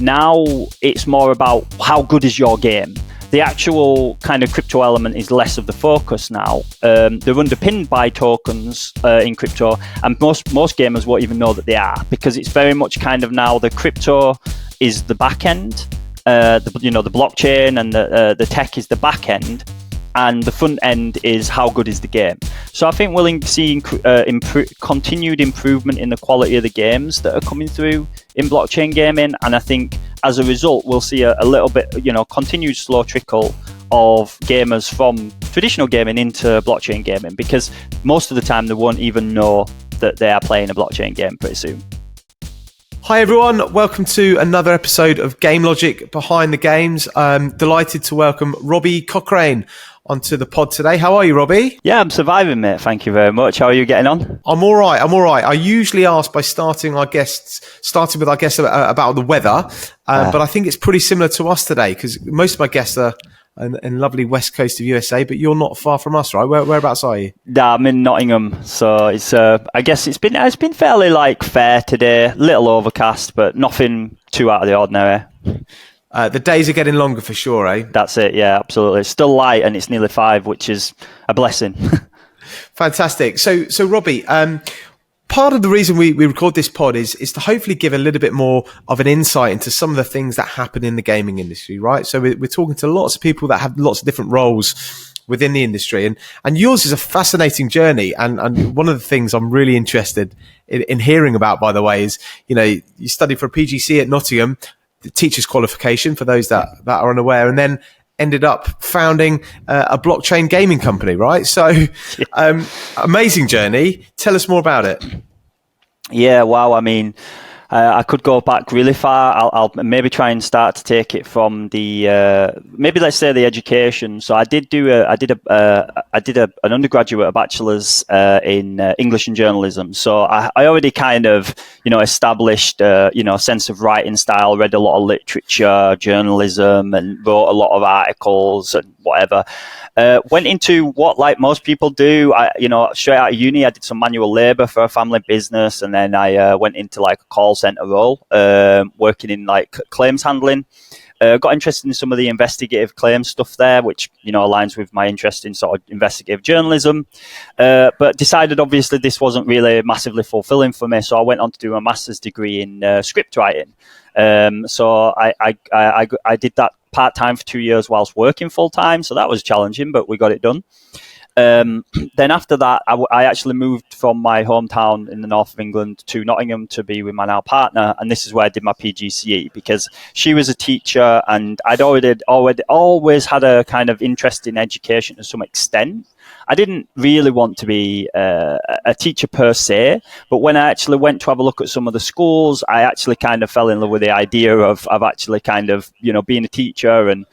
Now it's more about how good is your game. The actual kind of crypto element is less of the focus now. They're underpinned by tokens in crypto, and most gamers won't even know that they are, because it's very much kind of now the crypto is the back end, the blockchain and the tech is the back end, and the front end is how good is the game. So I think we'll see continued improvement in the quality of the games that are coming through in blockchain gaming, and I think as a result we'll see a little bit, continued slow trickle of gamers from traditional gaming into blockchain gaming, because most of the time they won't even know that they are playing a blockchain game pretty soon. Hi everyone, welcome to another episode of GameLogic Behind the Games. I'm delighted to welcome Robbie Cochrane onto the pod today. How are you, Robbie? Yeah, I'm surviving, mate. Thank you very much. How are you getting on? I'm all right. I usually ask by starting with our guests about the weather, but I think it's pretty similar to us today, because most of my guests are in lovely west coast of USA, but you're not far from us, right? Whereabouts are you? Yeah, I'm in Nottingham, so it's I guess it's been fairly fair today. Little overcast, but nothing too out of the ordinary. The days are getting longer for sure, eh? That's it, yeah, absolutely. It's still light and it's nearly 5, which is a blessing. Fantastic. So Robbie, part of the reason we record this pod is to hopefully give a little bit more of an insight into some of the things that happen in the gaming industry, right? So we're talking to lots of people that have lots of different roles within the industry, and yours is a fascinating journey. And one of the things I'm really interested in hearing about, by the way, is, you studied for a PGC at Nottingham, the teacher's qualification for those that are unaware, and then ended up founding a blockchain gaming company, right? So amazing journey. Tell us more about it. Yeah, wow. I mean, I could go back really far. I'll maybe try and start to take it from the maybe let's say the education. So I did an undergraduate, a bachelor's in English and journalism. So I already kind of established sense of writing style. Read a lot of literature, journalism, and wrote a lot of articles and whatever. Went into what most people do. Straight out of uni, I did some manual labour for a family business, and then I went into a call centre role, working in claims handling. Got interested in some of the investigative claims stuff there, which aligns with my interest in sort of investigative journalism. But decided obviously this wasn't really massively fulfilling for me, so I went on to do a master's degree in script writing. So I did that part-time for 2 years whilst working full-time, so that was challenging, but we got it done. Then after that, I actually moved from my hometown in the north of England to Nottingham to be with my now partner, and this is where I did my PGCE, because she was a teacher and I'd always had a kind of interest in education to some extent. I didn't really want to be a teacher per se, but when I actually went to have a look at some of the schools, I actually kind of fell in love with the idea of actually kind of, being a teacher and,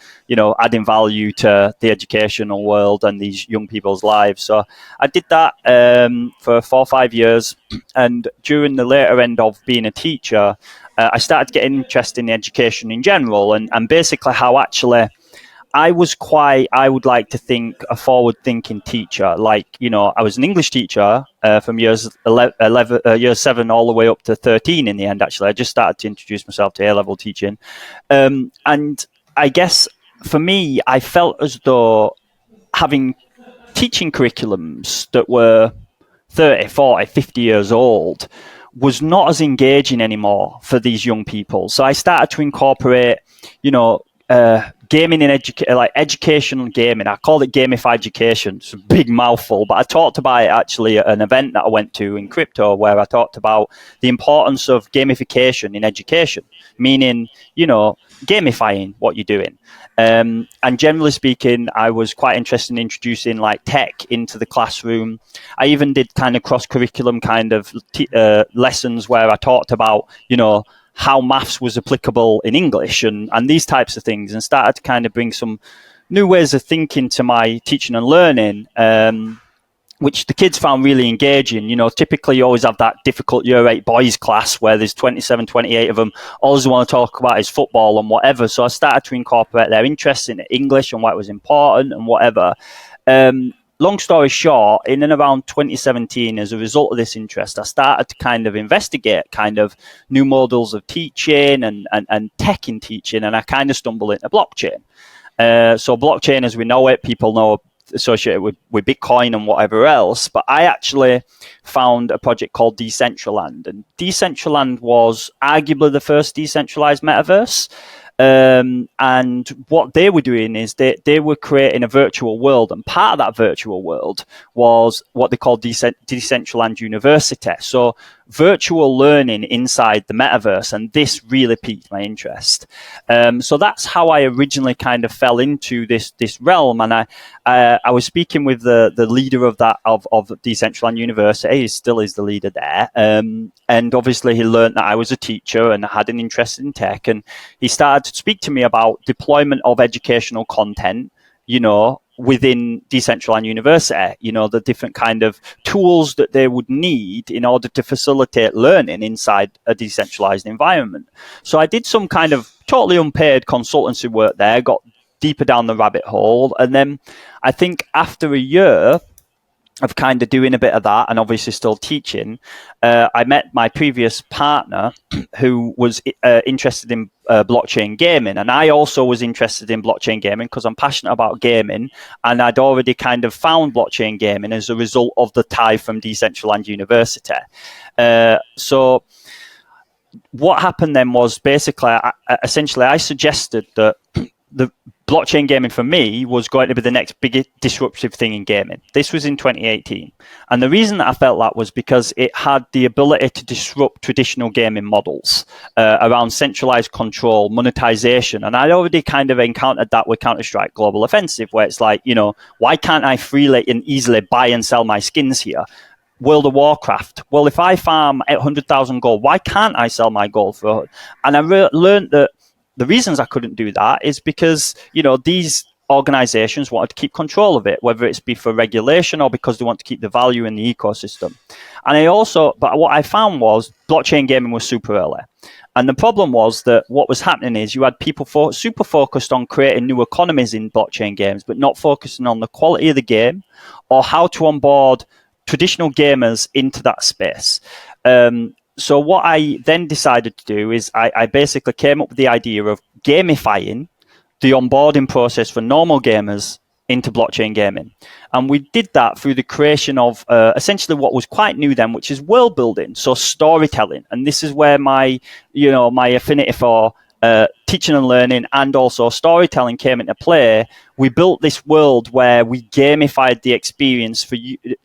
adding value to the educational world and these young people's lives. So I did that for 4 or 5 years. And during the later end of being a teacher, I started getting interested in education in general, and basically how actually I would like to think, a forward-thinking teacher. I was an English teacher from years 7 all the way up to 13 in the end, actually. I just started to introduce myself to A-level teaching. And I guess for me, I felt as though having teaching curriculums that were 30, 40, 50 years old was not as engaging anymore for these young people. So I started to incorporate, gaming in educational gaming. I called it gamified education. It's a big mouthful, but I talked about it actually at an event that I went to in crypto, where I talked about the importance of gamification in education, meaning, gamifying what you're doing. And generally speaking, I was quite interested in introducing tech into the classroom. I even did kind of cross-curriculum kind of lessons where I talked about, how maths was applicable in English and these types of things, and started to kind of bring some new ways of thinking to my teaching and learning, which the kids found really engaging. Typically you always have that difficult year 8 boys class where there's 27, 28 of them. All they want to talk about is football and whatever. So I started to incorporate their interest in English and why it was important and whatever. long story short, in and around 2017, as a result of this interest, I started to kind of investigate kind of new models of teaching and tech in teaching, and I kind of stumbled into blockchain. So blockchain, as we know it, people know associated with Bitcoin and whatever else. But I actually found a project called Decentraland. And Decentraland was arguably the first decentralized metaverse. And what they were doing is they were creating a virtual world, and part of that virtual world was what they called Decentraland University. So virtual learning inside the metaverse, and this really piqued my interest. So that's how I originally kind of fell into this realm. And I was speaking with the leader of Decentraland University. He still is the leader there. And obviously he learned that I was a teacher and had an interest in tech, and he started to speak to me about deployment of educational content, within Decentraland University, the different kind of tools that they would need in order to facilitate learning inside a decentralized environment. So I did some kind of totally unpaid consultancy work there, got deeper down the rabbit hole. And then I think after a year of kind of doing a bit of that and obviously still teaching, I met my previous partner who was interested in blockchain gaming. And I also was interested in blockchain gaming because I'm passionate about gaming. And I'd already kind of found blockchain gaming as a result of the tie from Decentraland University. So what happened then was basically, essentially, I suggested that the blockchain gaming for me was going to be the next big disruptive thing in gaming. This was in 2018. And the reason that I felt that was because it had the ability to disrupt traditional gaming models around centralized control, monetization. And I'd already kind of encountered that with Counter-Strike Global Offensive, where it's like, why can't I freely and easily buy and sell my skins here? World of Warcraft. Well, if I farm 800,000 gold, why can't I sell my gold for? And I learned that the reasons I couldn't do that is because, these organizations wanted to keep control of it, whether it's be for regulation or because they want to keep the value in the ecosystem. And but what I found was blockchain gaming was super early. And the problem was that what was happening is you had people super focused on creating new economies in blockchain games, but not focusing on the quality of the game or how to onboard traditional gamers into that space. So what I then decided to do is I basically came up with the idea of gamifying the onboarding process for normal gamers into blockchain gaming. And we did that through the creation of essentially what was quite new then, which is world building, so storytelling. And this is where my affinity for teaching and learning and also storytelling came into play. We built this world where we gamified the experience for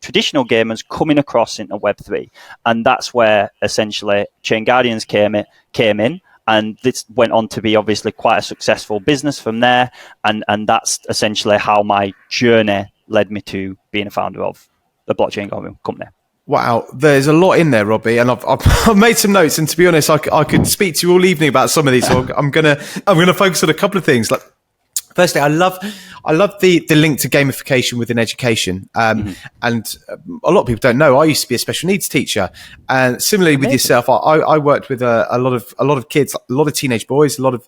traditional gamers coming across into Web3. And that's where essentially Chain Guardians came in. And this went on to be obviously quite a successful business from there. And that's essentially how my journey led me to being a founder of the blockchain company. Wow, there's a lot in there, Robbie, and I've made some notes. And to be honest, I could speak to you all evening about some of these. So I'm gonna focus on a couple of things. Like, firstly, I love the link to gamification within education. And a lot of people don't know I used to be a special needs teacher, and similarly with yourself, I worked with a lot of kids, a lot of teenage boys, a lot of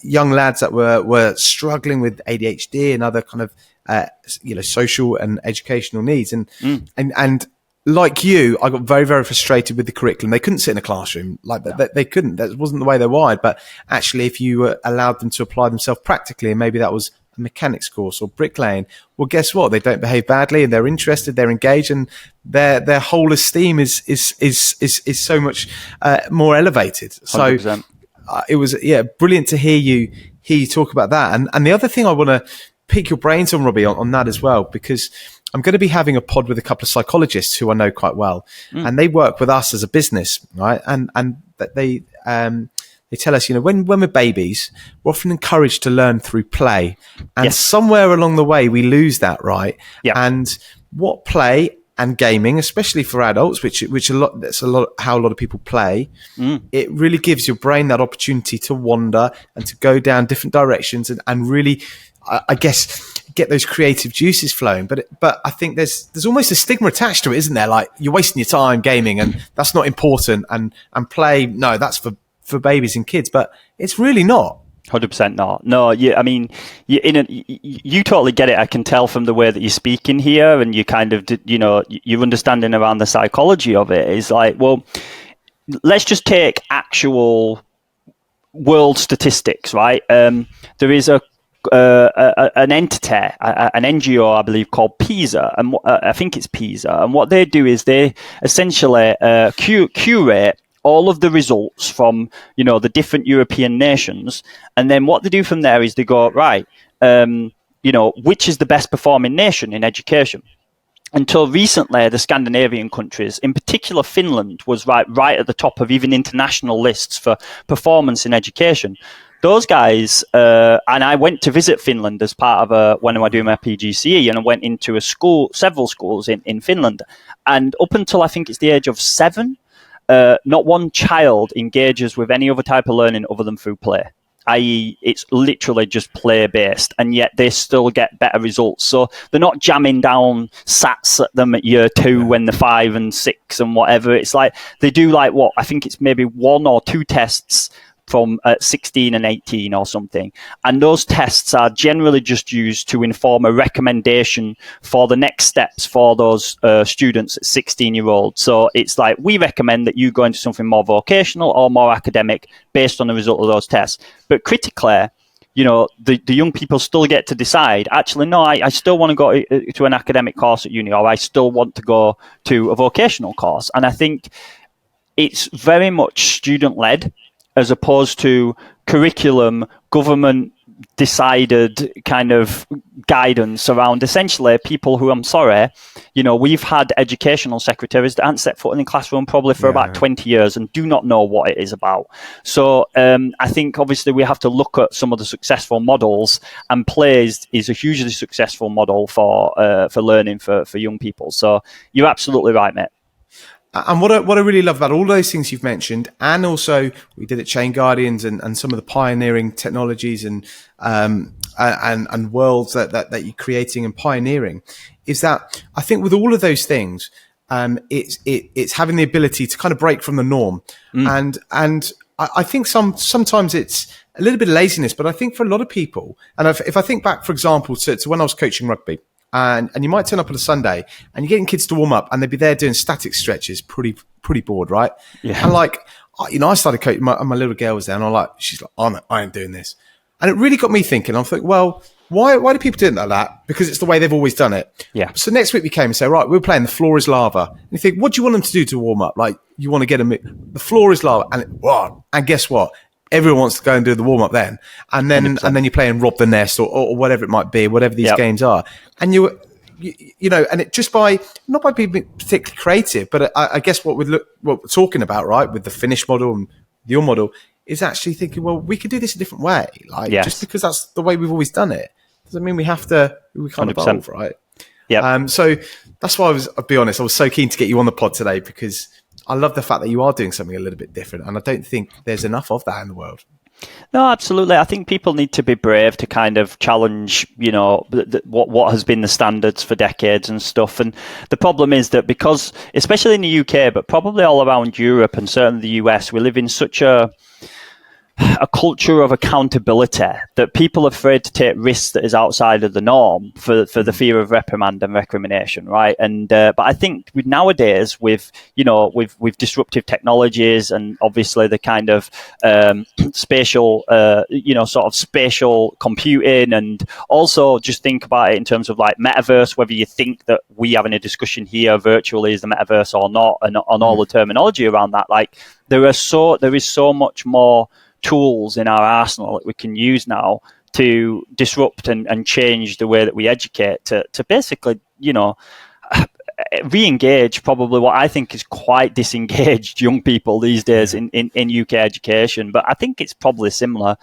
young lads that were struggling with ADHD and other kind of social and educational needs, and like you, I got very, very frustrated with the curriculum. They couldn't sit in a classroom like that. No. They couldn't. That wasn't the way they're wired. But actually, if you allowed them to apply themselves practically, and maybe that was a mechanics course or bricklaying, well, guess what? They don't behave badly, and they're interested, they're engaged, and their whole esteem is so much more elevated. 100%. So it was brilliant to hear you talk about that. And the other thing I want to pick your brains on, Robbie, on that as well, because I'm going to be having a pod with a couple of psychologists who I know quite well, and they work with us as a business, right? And they tell us, when we're babies, we're often encouraged to learn through play, and somewhere along the way we lose that, right? Yeah. And what play and gaming, especially for adults, that's a lot how a lot of people play. It really gives your brain that opportunity to wander and to go down different directions and really, I guess, get those creative juices flowing. But I think there's almost a stigma attached to it, isn't there? Like, you're wasting your time gaming and that's not important, and play, no, that's for babies and kids. But it's really not. 100% not. No, I mean, you totally get it. I can tell from the way that you're speaking here, and you kind of, your understanding around the psychology of it is like, well, let's just take actual world statistics, right? There is an entity, an NGO, I believe, called PISA, and I think it's PISA. And what they do is they essentially curate all of the results from the different European nations, and then what they do from there is they go right, which is the best performing nation in education. Until recently, the Scandinavian countries, in particular Finland, was right at the top of even international lists for performance in education. Those guys, and I went to visit Finland as part of when I was doing my PGCE, and I went into several schools in Finland. And up until I think it's the age of 7, not one child engages with any other type of learning other than through play. I.e., it's literally just play-based, and yet they still get better results. So they're not jamming down SATs at them at year 2 when they're 5 and 6 and whatever. It's like they do like what I think it's maybe 1 or 2 tests from 16 and 18 or something. And those tests are generally just used to inform a recommendation for the next steps for those students at 16-year-olds. So it's like, we recommend that you go into something more vocational or more academic based on the result of those tests. But critically, the young people still get to decide, actually, no, I still want to go to an academic course at uni, or I still want to go to a vocational course. And I think it's very much student-led, as opposed to curriculum, government decided kind of guidance around essentially people who, I'm sorry, we've had educational secretaries that haven't set foot in the classroom probably for about 20 years and do not know what it is about. So I think obviously we have to look at some of the successful models, and play is a hugely successful model for learning for young people. So you're absolutely right, mate. And what I really love about all those things you've mentioned, and also we did at Chain Guardians and some of the pioneering technologies and worlds that you're creating and pioneering, is that I think with all of those things, it's having the ability to kind of break from the norm. And I think sometimes it's a little bit of laziness, but I think for a lot of people, and if I think back, for example, to when I was coaching rugby, and you might turn up on a Sunday and you're getting kids to warm up and they'd be there doing static stretches, pretty bored, right? Yeah. And like, I started coaching, my little girl was there, and she's like, oh no, I ain't doing this. And it really got me thinking. I'm thinking, well, why do people do it like that? Because it's the way they've always done it. Yeah. So next week we came and say, right, we're playing The Floor is Lava. And you think, what do you want them to do to warm up? Like, you want to get them, the floor is lava. And guess what? Everyone wants to go and do the warm up then, and then 100%. And then you're playing Rob the Nest or whatever it might be, whatever these games are, and you and it just not by being particularly creative, but I guess what we're talking about, right, with the Finnish model and your model, is actually thinking, well, we could do this a different way, just because that's the way we've always done it doesn't mean we can't 100%. Evolve, right? Yeah. So that's why I'll be honest, I was so keen to get you on the pod today, because I love the fact that you are doing something a little bit different, and I don't think there's enough of that in the world. No, absolutely. I think people need to be brave to kind of challenge, what has been the standards for decades and stuff. And the problem is that because, especially in the UK, but probably all around Europe and certainly the US, we live in such a culture of accountability that people are afraid to take risks that is outside of the norm for the fear of reprimand and recrimination, right? And but I think with nowadays with disruptive technologies and obviously the kind of spatial sort of spatial computing, and also just think about it in terms of like metaverse, whether you think that we having a discussion here virtually is the metaverse or not, and on all the terminology around that, like there is so much more tools in our arsenal that we can use now to disrupt and change the way that we educate to basically, re-engage probably what I think is quite disengaged young people these days in UK education. But I think it's probably similar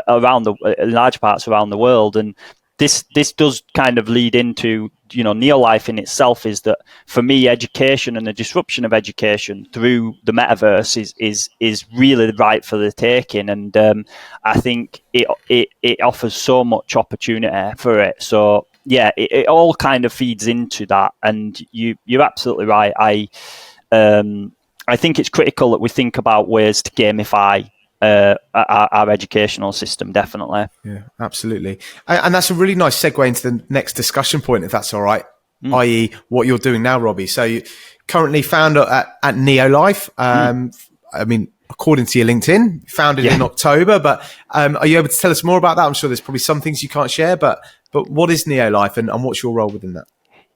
around large parts around the world. And this does kind of lead into, Neolyfe in itself is that, for me, education and the disruption of education through the metaverse is really right for the taking. And I think it offers so much opportunity for it. So, yeah, it all kind of feeds into that. And you're absolutely right. I think it's critical that we think about ways to gamify our educational system, definitely. Yeah, absolutely. And that's a really nice segue into the next discussion point, if that's all right, i.e. what you're doing now, Robbie. So you currently founder at Neolyfe. I mean, according to your LinkedIn, founded in October, but are you able to tell us more about that? I'm sure there's probably some things you can't share, but what is Neolyfe and what's your role within that?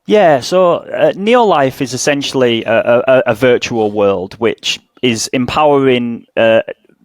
Yeah, so Neolyfe is essentially a virtual world which is empowering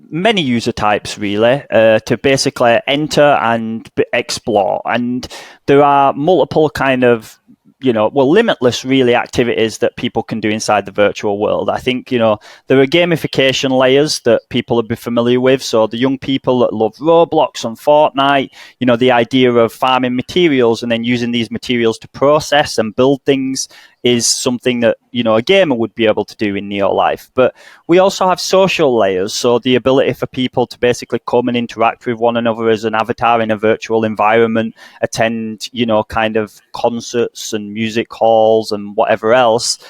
many user types really to basically enter and explore, and there are multiple kind of limitless really activities that people can do inside the virtual world. I think there are gamification layers that people will be familiar with, so the young people that love Roblox and Fortnite, the idea of farming materials and then using these materials to process and build things is something that a gamer would be able to do in Neolyfe. But we also have social layers, so the ability for people to basically come and interact with one another as an avatar in a virtual environment, attend kind of concerts and music halls and whatever else,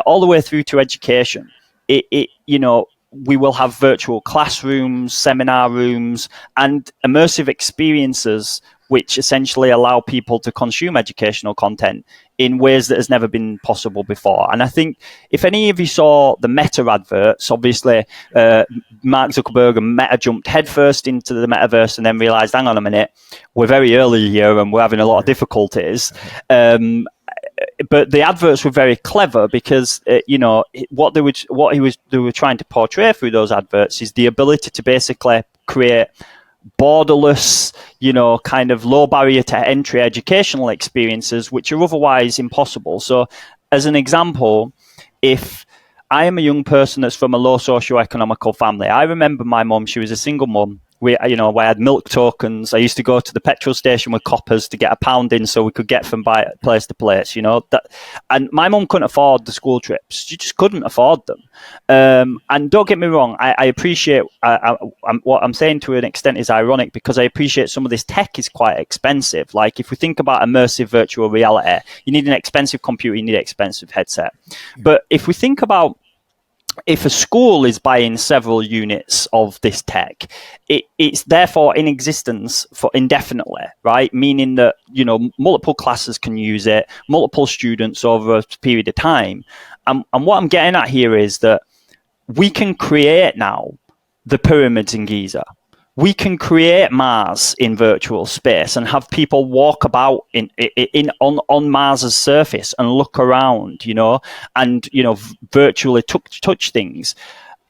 all the way through to education. We will have virtual classrooms, seminar rooms, and immersive experiences which essentially allow people to consume educational content in ways that has never been possible before. And I think if any of you saw the Meta adverts, obviously Mark Zuckerberg and Meta jumped headfirst into the metaverse and then realized, hang on a minute, we're very early here and we're having a lot of difficulties. But the adverts were very clever because what they were trying to portray through those adverts is the ability to basically create borderless, kind of low barrier to entry educational experiences which are otherwise impossible. So as an example, if I am a young person that's from a low socioeconomical family, I remember my mum, she was a single mum. We had milk tokens. I used to go to the petrol station with coppers to get a pound in so we could get from place to place, and my mum couldn't afford the school trips. She just couldn't afford them. And don't get me wrong, I appreciate what I'm saying to an extent is ironic because I appreciate some of this tech is quite expensive. Like if we think about immersive virtual reality, you need an expensive computer, you need an expensive headset. But if we think about if a school is buying several units of this tech, it's therefore in existence for indefinitely, right? Meaning that, multiple classes can use it, multiple students over a period of time. And what I'm getting at here is that we can create now the pyramids in Giza. We can create Mars in virtual space and have people walk about on Mars's surface and look around, and virtually touch things.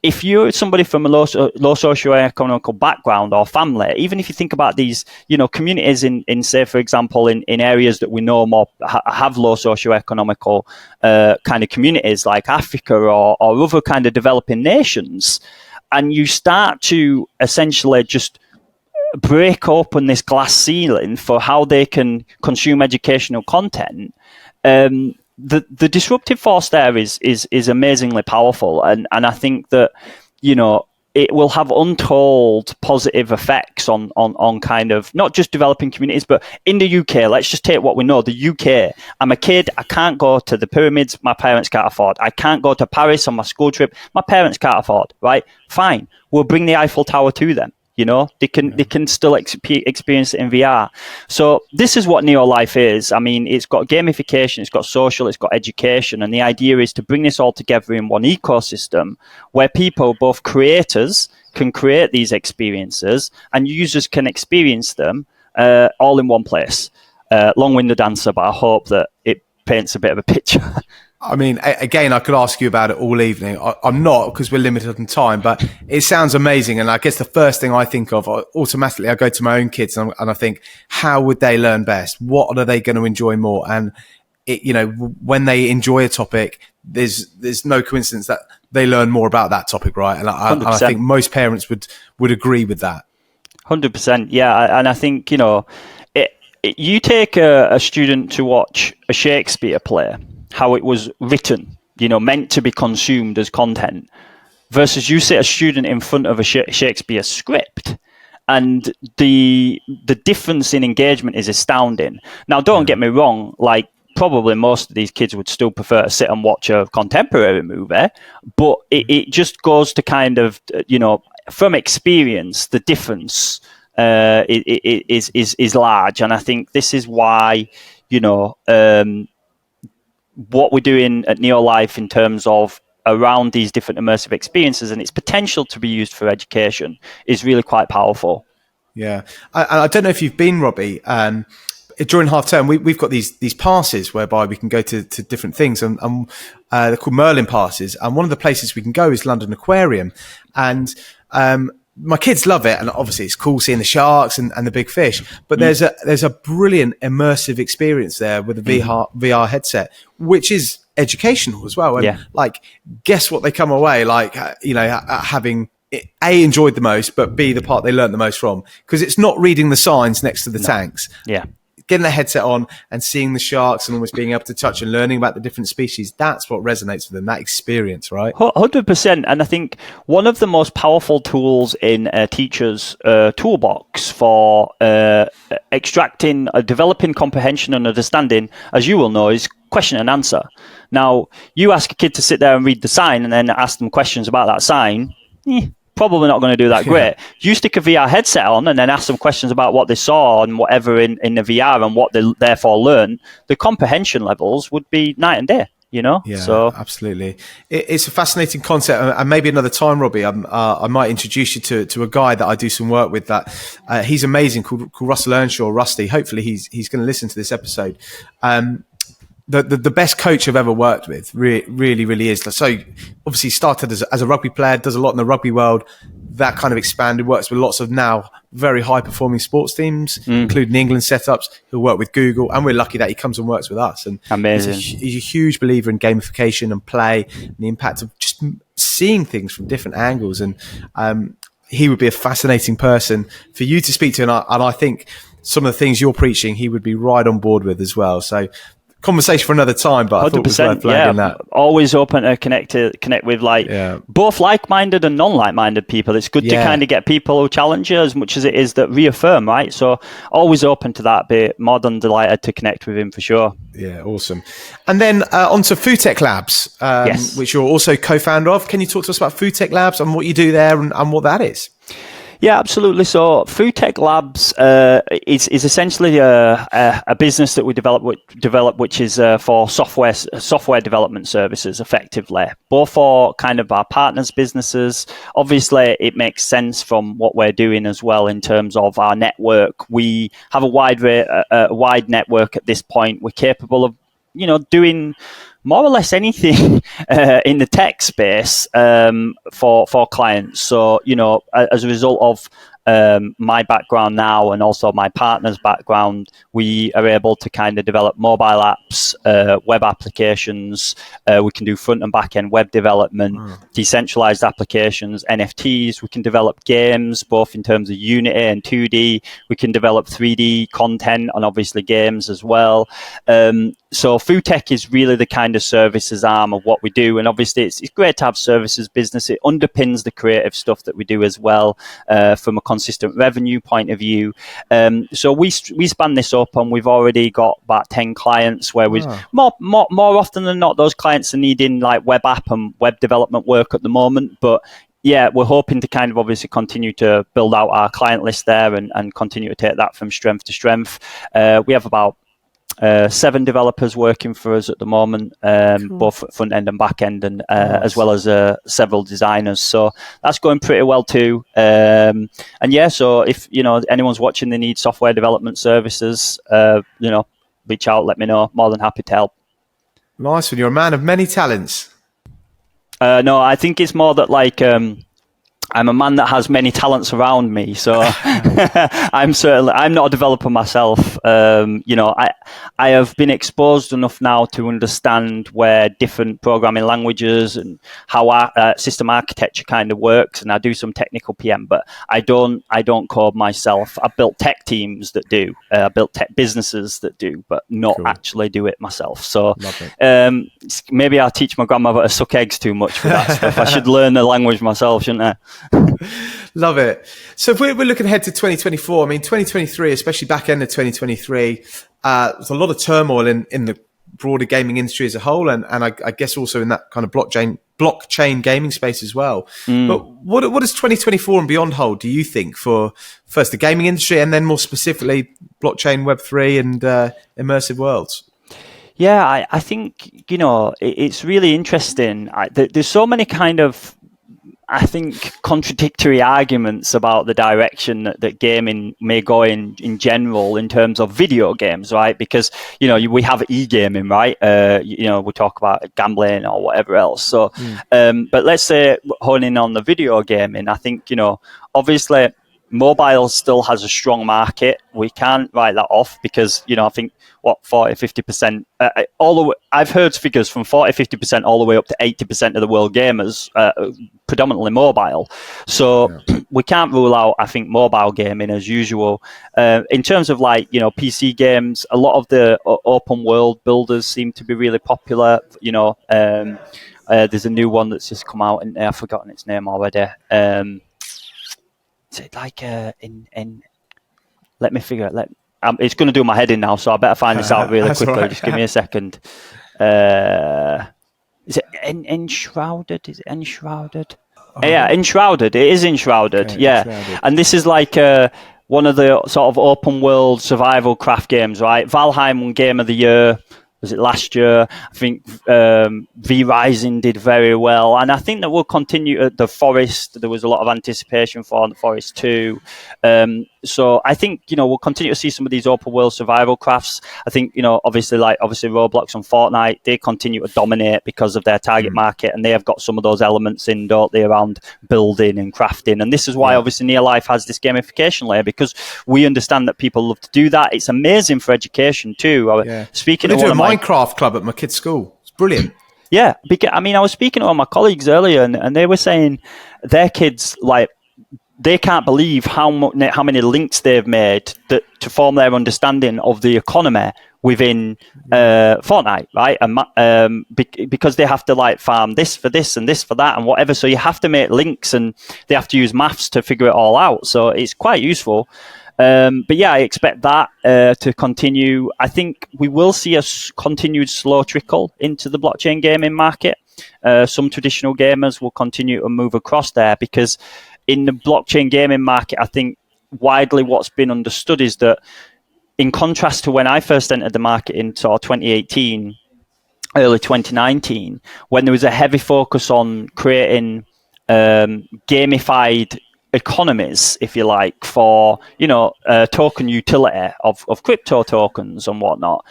If you're somebody from a low socioeconomic background or family, even if you think about these, communities in say, for example, in areas that we know more have low socioeconomical kind of communities like Africa or other kind of developing nations, and you start to essentially just break open this glass ceiling for how they can consume educational content, the disruptive force there is amazingly powerful. And I think that, it will have untold positive effects on kind of not just developing communities, but in the UK, let's just take what we know. The UK, I'm a kid, I can't go to the pyramids, my parents can't afford. I can't go to Paris on my school trip, my parents can't afford, right? Fine, we'll bring the Eiffel Tower to them. They can still experience it in VR. So this is what Neolyfe is. I mean, it's got gamification, it's got social, it's got education. And the idea is to bring this all together in one ecosystem where people, both creators, can create these experiences and users can experience them all in one place. Long-winded answer, but I hope that it paints a bit of a picture. I mean, again, I could ask you about it all evening. I'm not because we're limited on time, but it sounds amazing. And I guess the first thing I think of automatically, I go to my own kids and I think, how would they learn best? What are they going to enjoy more? And when they enjoy a topic, there's no coincidence that they learn more about that topic, right? And I think most parents would agree with that. 100%, yeah. And I think you take a student to watch a Shakespeare play, how it was written, meant to be consumed as content, versus you sit a student in front of a Shakespeare script, and the difference in engagement is astounding. Now, don't get me wrong, like probably most of these kids would still prefer to sit and watch a contemporary movie, but it just goes to kind of, from experience, the difference is large, and I think this is why what we're doing at Neolyfe in terms of around these different immersive experiences and its potential to be used for education is really quite powerful. Yeah, I don't know if you've been, Robbie. During half term, we've got these passes whereby we can go to different things, and they're called Merlin passes. And one of the places we can go is London Aquarium, and my kids love it. And obviously, it's cool seeing the sharks and the big fish. But there's a brilliant immersive experience there with a VR headset, which is educational as well. And guess what? They come away having A, enjoyed the most, but B, the part they learned the most from, because it's not reading the signs next to the tanks. Yeah. Getting the headset on and seeing the sharks and almost being able to touch and learning about the different species, that's what resonates with them, that experience, right? 100%. And I think one of the most powerful tools in a teacher's toolbox for extracting, developing comprehension and understanding, as you will know, is question and answer. Now, you ask a kid to sit there and read the sign and then ask them questions about that sign, probably not going to do that great. You stick a VR headset on and then ask them questions about what they saw and whatever in the VR and what they therefore learned, the comprehension levels would be night and day, Yeah, so absolutely. It's a fascinating concept. And maybe another time, Robbie, I might introduce you to a guy that I do some work with that he's amazing, called Russell Earnshaw, Rusty. Hopefully he's going to listen to this episode. The best coach I've ever worked with, really is. So obviously started as a rugby player, does a lot in the rugby world, that kind of expanded, works with lots of now very high performing sports teams, including England setups. He'll work with Google, and we're lucky that he comes and works with us. And amazing. He's a huge believer in gamification and play and the impact of just seeing things from different angles. And he would be a fascinating person for you to speak to. And I think some of the things you're preaching, he would be right on board with as well. So conversation for another time, but I thought it was worth flagging that. Always open to connect with both like-minded and non-like-minded people. It's good to kind of get people who challenge you as much as it is that reaffirm, right? So always open to that. Be more than delighted to connect with him for sure. Yeah, awesome. And then on to Food Tech Labs, which you're also co-founder of. Can you talk to us about Food Tech Labs and what you do there and what that is? Yeah, absolutely. So Food Tech Labs is essentially a business that we develop, which is for software development services, effectively, both for kind of our partners' businesses. Obviously, it makes sense from what we're doing as well in terms of our network. We have a wide network at this point. We're capable of doing more or less anything in the tech space for clients. So, as a result of my background now and also my partner's background, we are able to kind of develop mobile apps, web applications. We can do front and back end web development, decentralized applications, NFTs. We can develop games, both in terms of Unity and 2D. We can develop 3D content and obviously games as well. So food tech is really the kind of services arm of what we do. And obviously it's great to have services business. It underpins the creative stuff that we do as well from a consistent revenue point of view. So we span this up and we've already got about 10 clients where we more often than not, those clients are needing like web app and web development work at the moment. But yeah, we're hoping to kind of obviously continue to build out our client list there and continue to take that from strength to strength. We have about 7 developers working for us at the moment, both front end and back end, and as well as several designers. So that's going pretty well too. And yeah, so if anyone's watching, they need software development services, reach out, let me know. More than happy to help. Nice one. You're a man of many talents. No, I think it's more that I'm a man that has many talents around me, so I'm not a developer myself. I have been exposed enough now to understand where different programming languages and how our system architecture kind of works, and I do some technical PM, but I don't code myself. I've built tech teams that do, I built tech businesses that do, but not actually do it myself. So maybe I'll teach my grandmother to suck eggs too much for that stuff. I should learn the language myself, shouldn't I? Love it. So if we're looking ahead to 2024, I mean, 2023, especially back end of 2023, there's a lot of turmoil in the broader gaming industry as a whole, and I guess also in that kind of blockchain blockchain gaming space as well. But what does 2024 and beyond hold, do you think, for first the gaming industry and then more specifically blockchain, Web3 and immersive worlds? Yeah, I think, it's really interesting. There's so many kind of, I think, contradictory arguments about the direction that gaming may go in general in terms of video games, right? Because, we have e-gaming, right? We talk about gambling or whatever else. So, but let's say honing on the video gaming, I think, obviously mobile still has a strong market. We can't write that off because, I think, 40-50%, I've heard figures from 40-50% all the way up to 80% of the world gamers, predominantly mobile. So we can't rule out, I think, mobile gaming as usual. In terms of PC games, a lot of the open world builders seem to be really popular. There's a new one that's just come out, and I've forgotten its name already. Is it like let me figure it. It's going to do my head in now, so I better find this out really quickly. Right. Just give me a second. Is it Enshrouded? Is it Enshrouded? Yeah, Enshrouded. It is Enshrouded. Okay, yeah. Enshrouded. And this is like one of the sort of open world survival craft games, right? Valheim won Game of the Year. Was it last year? I think V Rising did very well, and I think that we'll continue at The Forest. There was a lot of anticipation for The Forest 2. So I think we'll continue to see some of these open world survival crafts. I think obviously Roblox and Fortnite, they continue to dominate because of their target market, and they have got some of those elements in, don't they, around building and crafting. And this is why obviously Neolyfe has this gamification layer, because we understand that people love to do that. It's amazing for education too. Speaking of Minecraft club at my kid's school. It's brilliant. Yeah, I mean, I was speaking to one of my colleagues earlier, and they were saying their kids, they can't believe how many links they've made to form their understanding of the economy within Fortnite, right? And because they have to farm this for this and this for that and whatever, so you have to make links and they have to use maths to figure it all out. So it's quite useful. But yeah, I expect that to continue. I think we will see a continued slow trickle into the blockchain gaming market. Some traditional gamers will continue to move across there because in the blockchain gaming market, I think widely what's been understood is that in contrast to when I first entered the market in sort of 2018, early 2019, when there was a heavy focus on creating gamified economies, if you like, for token utility of crypto tokens and whatnot.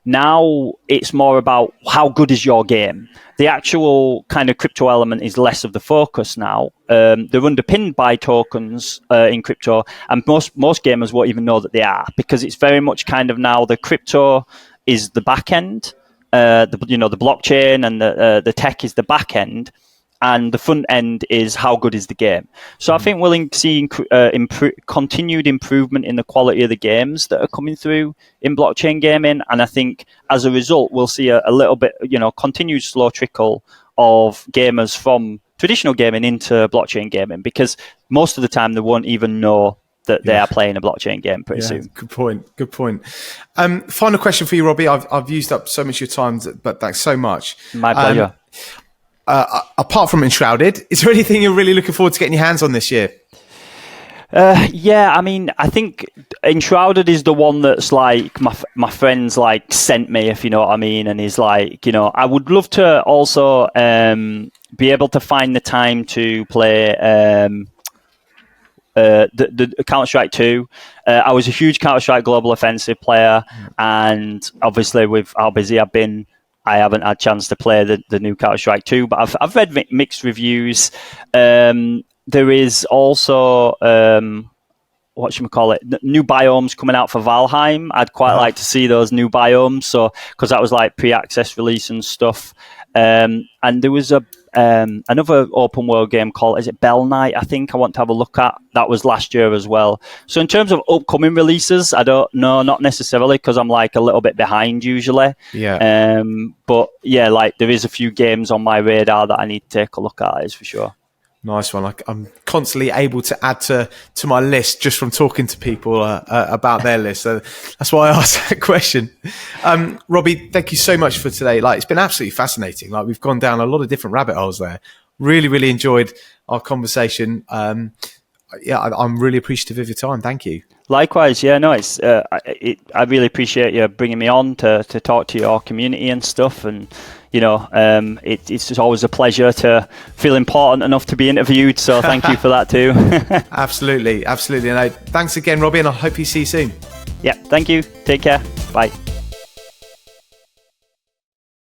Now it's more about how good is your game. The actual kind of crypto element is less of the focus now. They're underpinned by tokens in crypto, and most gamers won't even know that they are, because it's very much kind of now the crypto is the back end, the blockchain and the tech is the back end, and the front end is how good is the game. So I think we'll see continued improvement in the quality of the games that are coming through in blockchain gaming. And I think as a result, we'll see a little bit, continued slow trickle of gamers from traditional gaming into blockchain gaming, because most of the time they won't even know that they are playing a blockchain game pretty soon. Good point. Final question for you, Robbie. I've used up so much of your time, but thanks so much. My pleasure. Apart from Enshrouded, is there anything you're really looking forward to getting your hands on this year? I mean, I think Enshrouded is the one that's my friends sent me, if you know what I mean, and is I would love to also be able to find the time to play the Counter-Strike 2. I was a huge Counter-Strike Global Offensive player, and obviously with how busy I've been, I haven't had a chance to play the new Counter-Strike 2, but I've read mixed reviews. There is also, new biomes coming out for Valheim. I'd quite like to see those new biomes, because that was pre-access release and stuff. And there was another open world game called, is it Bell Knight? I think I want to have a look at. That was last year as well. So in terms of upcoming releases, I don't know, not necessarily, because I'm a little bit behind usually. Yeah. But yeah, there is a few games on my radar that I need to take a look at, is for sure. Nice one. I'm constantly able to add to my list just from talking to people about their list. So that's why I asked that question. Robbie, thank you so much for today. Like, it's been absolutely fascinating. Like, we've gone down a lot of different rabbit holes there. Really, really enjoyed our conversation. I'm really appreciative of your time. Thank you. Likewise, yeah, no, I really appreciate you bringing me on to talk to your community and stuff, and it's just always a pleasure to feel important enough to be interviewed. So thank you for that too. Absolutely. No, thanks again, Robbie, and I hope you see you soon. Yeah, thank you. Take care. Bye.